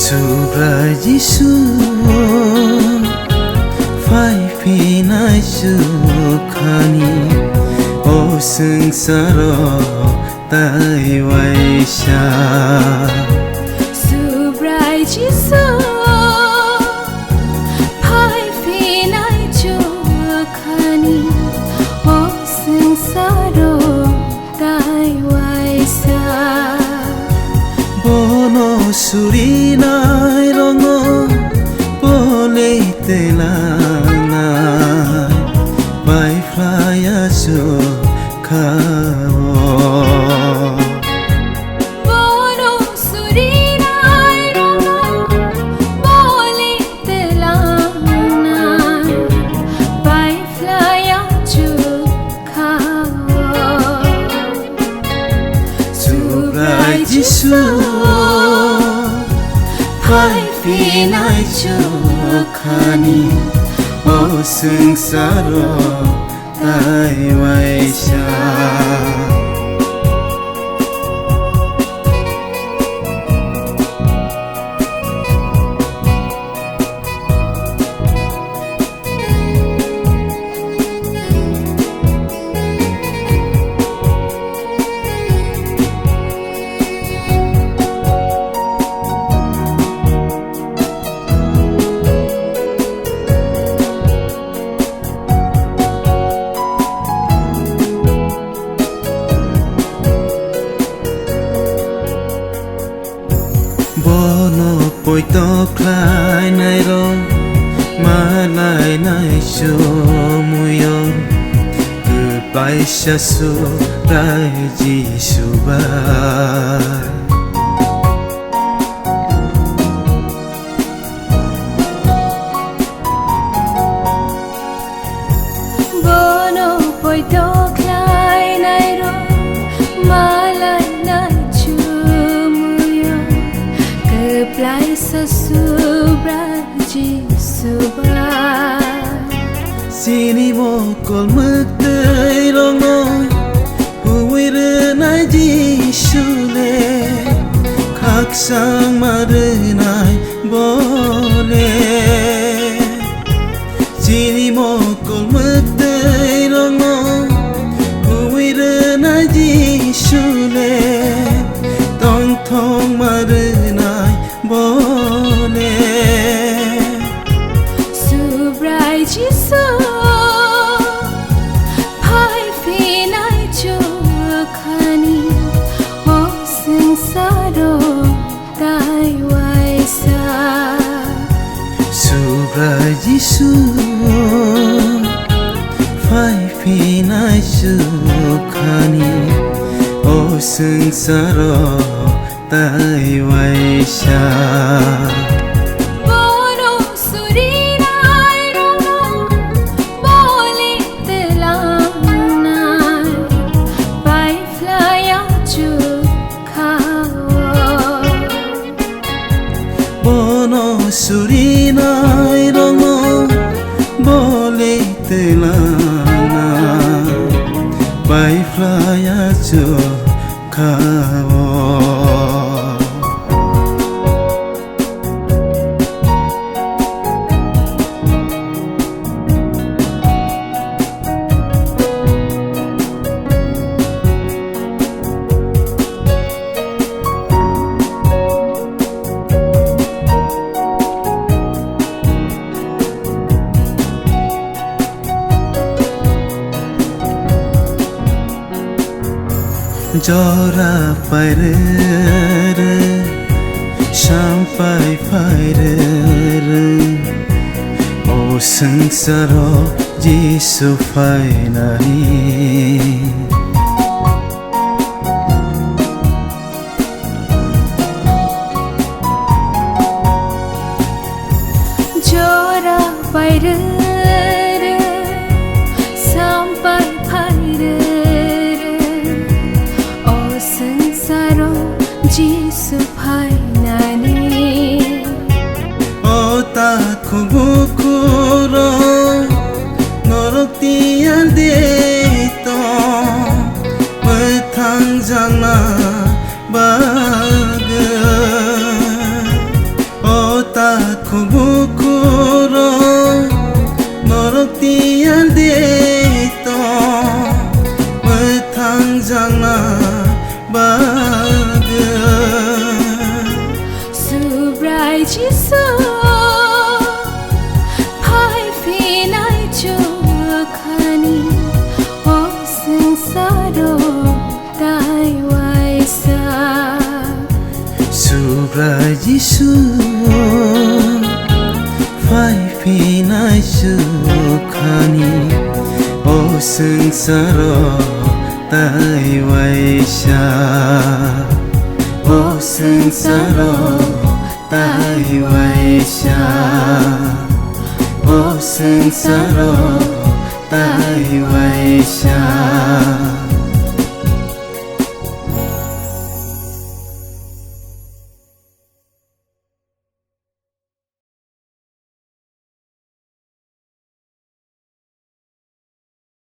Sobra Giêsu phai phi nai su khani o sung saro tai wai sha Sobra Giêsu phai phi nai chu khani o sung saro tai wai sa bono suri nai rongo pole telana pai flya so khao bono suri nai rongo pole telana pai flya chu khao Sobra Giêsu phai phi nai chu khani o sung saro tai wai sha bono poi to khai nai ron ma lai nai cho muyo tu pai sha su dai ji su ba bono poi to khai nai ro ma lai nai chu muyo ke plai sa su bra ji su ba sini mo kol mak dai rong no hui re nai ji su le khak sang ma re nai bo le sini mo kol mak dai rong no hui re nai ji su le tong thong ma re nai bo le Sobra Giêsu phai phi nai chu khani o sung saro tai wai sa Sobra Giêsu phai phi nai chu khani o sung saro tai wai sha bono suri nai rongo pole telana pai flya chu khao bono suri nai rongo bole telana pai flya chu khao Jora pai re sampai pai re o sung saro Giêsu phai nai suphai nani o ta khubukuro noroktia de to mathang jana baga o ta khubukuro noroktia de to mathang jana baga subrai jisu phai phinai chu khani o sangsaro tai wai sa subrai jisu phai phinai chu khani o sangsaro tai wai sa o sangsaro tai wai sa o sangsaro tai wai sa